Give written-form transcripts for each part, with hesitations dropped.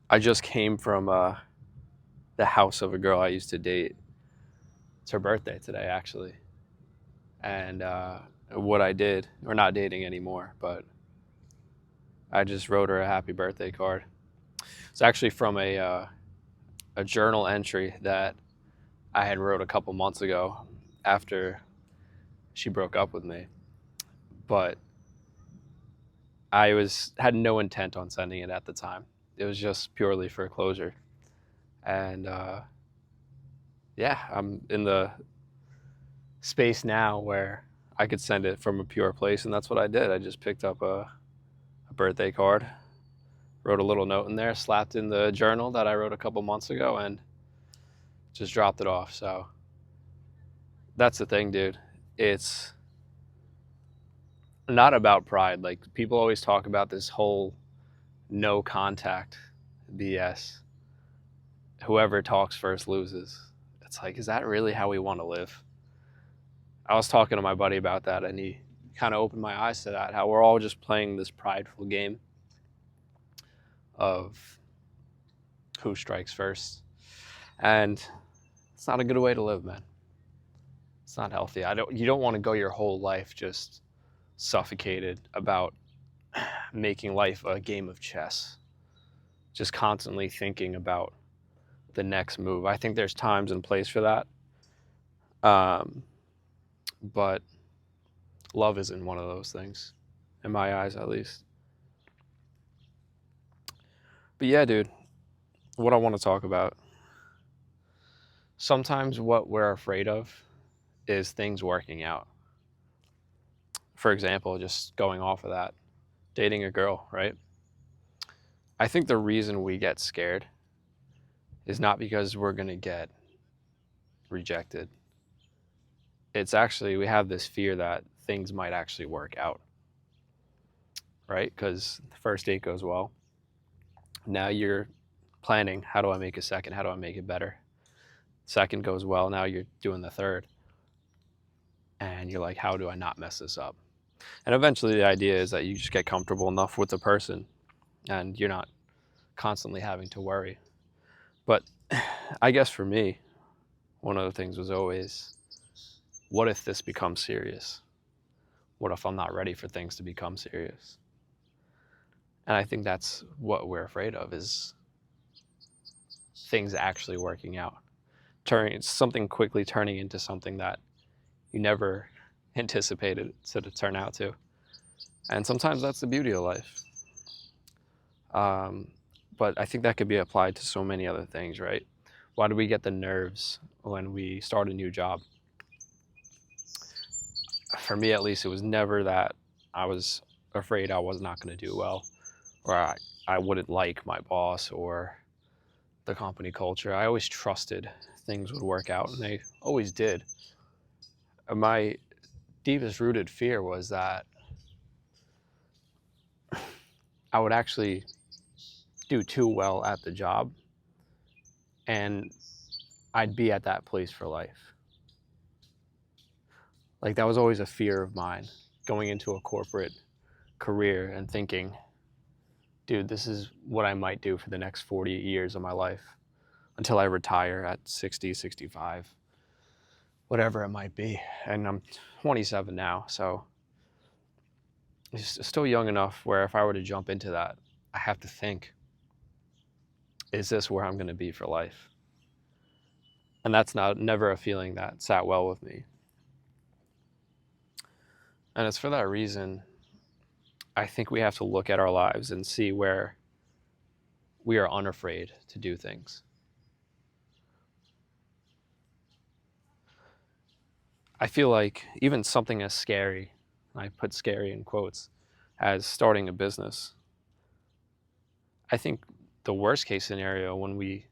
I just came from the house of a girl I used to date. It's her birthday today, actually. And what I did, we're not dating anymore, but I just wrote her a happy birthday card. It's actually from a journal entry that I had wrote a couple months ago after she broke up with me. But had no intent on sending it at the time. It was just purely for closure. And yeah, I'm in the space now where I could send it from a pure place, and that's what I did. I just picked up a birthday card, wrote a little note in there, slapped in the journal that I wrote a couple months ago, and just dropped it off. So that's the thing, dude. It's not about pride. Like, people always talk about this whole no contact BS. Whoever talks first loses. It's like, is that really how we want to live? I was talking to my buddy about that, and he kind of opened my eyes to that, how we're all just playing this prideful game of who strikes first. And it's not a good way to live, man. It's not healthy. You don't want to go your whole life just suffocated about making life a game of chess. Just constantly thinking about the next move. I think there's times and place for that. But love isn't one of those things, in my eyes at least. But yeah, dude, what I want to talk about. Sometimes what we're afraid of is things working out. For example, just going off of that, dating a girl, right? I think the reason we get scared is not because we're going to get rejected. It's actually, we have this fear that things might actually work out, right? Because the first date goes well. Now you're planning, how do I make a second? How do I make it better? Second goes well. Now you're doing the third. And you're like, how do I not mess this up? And eventually the idea is that you just get comfortable enough with the person and you're not constantly having to worry. But I guess for me, one of the things was always, what if this becomes serious? What if I'm not ready for things to become serious? And I think that's what we're afraid of, is things actually working out. Something quickly turning into something that you never anticipated it to turn out to. And sometimes that's the beauty of life. But I think that could be applied to so many other things, right? Why do we get the nerves when we start a new job? For me, at least, it was never that I was afraid I was not going to do well, or I wouldn't like my boss or the company culture. I always trusted things would work out, and they always did. My deepest rooted fear was that I would actually do too well at the job and I'd be at that place for life. Like, that was always a fear of mine, going into a corporate career and thinking, dude, this is what I might do for the next 40 years of my life until I retire at 60, 65, whatever it might be. And I'm 27 now, so it's still young enough where if I were to jump into that, I have to think, is this where I'm going to be for life? And that's never a feeling that sat well with me. And it's for that reason I think we have to look at our lives and see where we are unafraid to do things. I feel like even something as scary, I put scary in quotes, as starting a business, I think the worst case scenario when we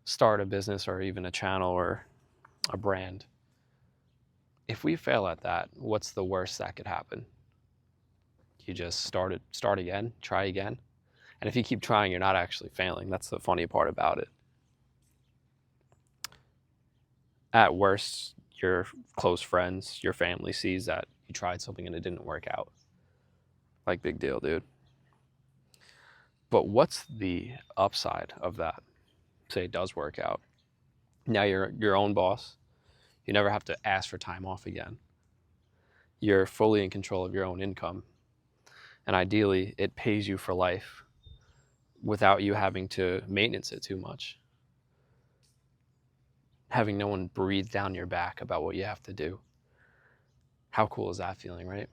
start a business or even a channel or a brand, if we fail at that, what's the worst that could happen? You just start again, try again. And if you keep trying, you're not actually failing. That's the funny part about it. At worst, your close friends, your family sees that you tried something and it didn't work out. Like, big deal, dude. But what's the upside of that? Say it does work out. Now you're your own boss. You never have to ask for time off again. You're fully in control of your own income. And ideally, it pays you for life without you having to maintenance it too much. Having no one breathe down your back about what you have to do. How cool is that feeling, right?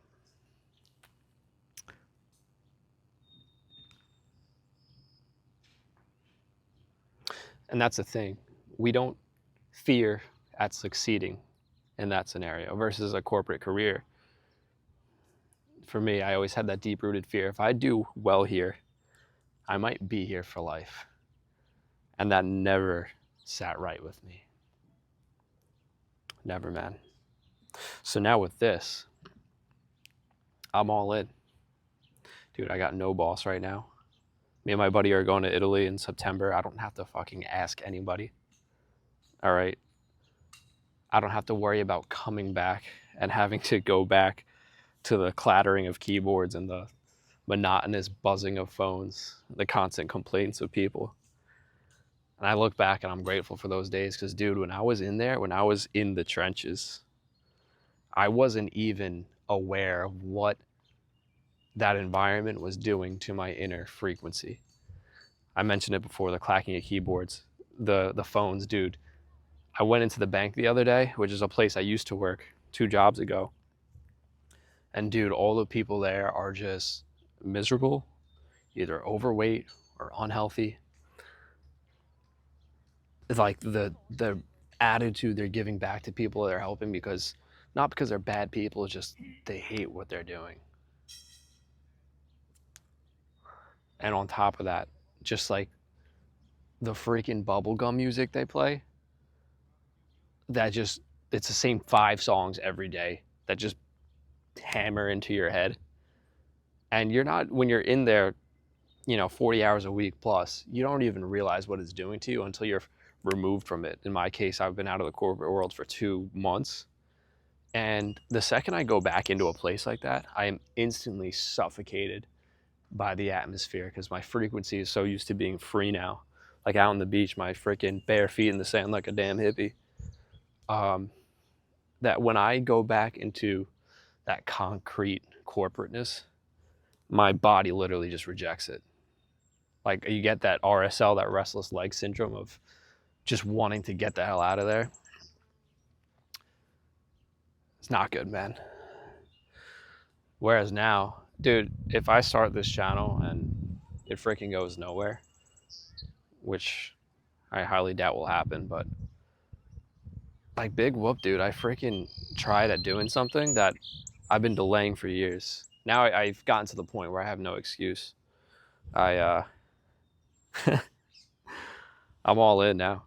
And that's the thing. We don't fear at succeeding in that scenario versus a corporate career. For me, I always had that deep rooted fear. If I do well here, I might be here for life. And that never sat right with me. Never, man. So now with this, I'm all in. Dude, I got no boss right now. Me and my buddy are going to Italy in September. I don't have to fucking ask anybody. All right. I don't have to worry about coming back and having to go back to the clattering of keyboards and the monotonous buzzing of phones, the constant complaints of people. And I look back and I'm grateful for those days because, dude, when I was in there, when I was in the trenches, I wasn't even aware of what that environment was doing to my inner frequency. I mentioned it before, the clacking of keyboards, the phones, dude. I went into the bank the other day, which is a place I used to work 2 jobs ago. And dude, all the people there are just miserable, either overweight or unhealthy. It's like the attitude they're giving back to people they're helping, because not because they're bad people, it's just they hate what they're doing. And on top of that, just like the freaking bubblegum music they play, that just, it's the same 5 songs every day that just hammer into your head. And you're not, when you're in there, 40 hours a week plus, you don't even realize what it's doing to you until you're removed from it. In my case, I've been out of the corporate world for 2 months. And the second I go back into a place like that, I am instantly suffocated by the atmosphere because my frequency is so used to being free now. Like out on the beach, my freaking bare feet in the sand like a damn hippie. That when I go back into that concrete corporateness, my body literally just rejects it. Like you get that RSL, that restless leg syndrome of just wanting to get the hell out of there. It's not good, man. Whereas now, dude, if I start this channel and it freaking goes nowhere, which I highly doubt will happen, but like big whoop, dude, I freaking tried at doing something that I've been delaying for years. Now I've gotten to the point where I have no excuse. I'm all in now,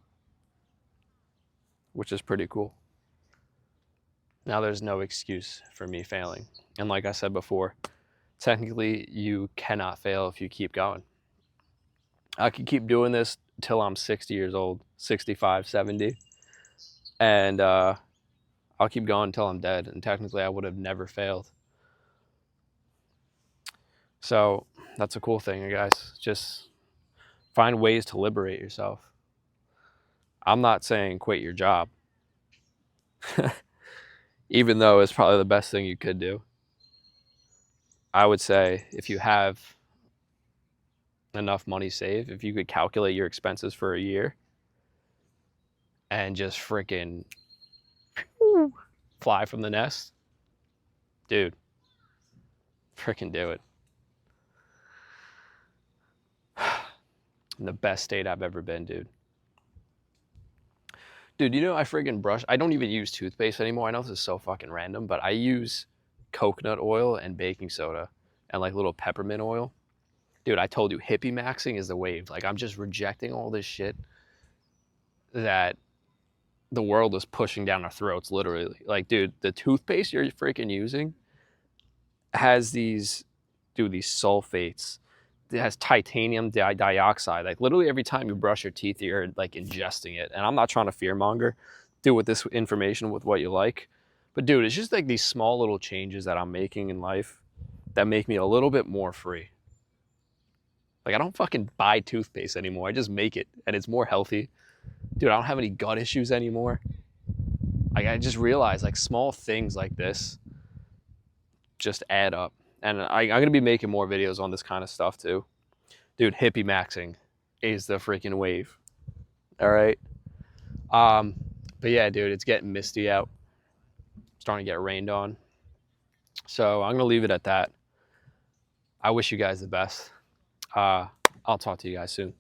which is pretty cool. Now there's no excuse for me failing. And like I said before, technically you cannot fail if you keep going. I could keep doing this till I'm 60 years old, 65, 70. And I'll keep going until I'm dead. And technically I would have never failed. So that's a cool thing, guys. Just find ways to liberate yourself. I'm not saying quit your job, even though it's probably the best thing you could do. I would say if you have enough money saved, if you could calculate your expenses for a year and just freaking fly from the nest, dude, freaking do it. In the best state I've ever been, dude. Dude, I friggin' brush. I don't even use toothpaste anymore. I know this is so fucking random, but I use coconut oil and baking soda and like little peppermint oil. Dude, I told you, hippie maxing is the wave. Like, I'm just rejecting all this shit that the world is pushing down our throats, literally. Like, dude, the toothpaste you're freaking using has these sulfates. It has titanium dioxide. Like, literally every time you brush your teeth, you're like ingesting it. And I'm not trying to fearmonger. Do with this information with what you like. But dude, it's just like these small little changes that I'm making in life that make me a little bit more free. Like, I don't fucking buy toothpaste anymore. I just make it, and it's more healthy. Dude, I don't have any gut issues anymore. Like, I just realized, like, small things like this just add up. And I'm going to be making more videos on this kind of stuff, too. Dude, hippie maxing is the freaking wave. All right? But yeah, dude, it's getting misty out. Starting to get rained on. So I'm going to leave it at that. I wish you guys the best. I'll talk to you guys soon.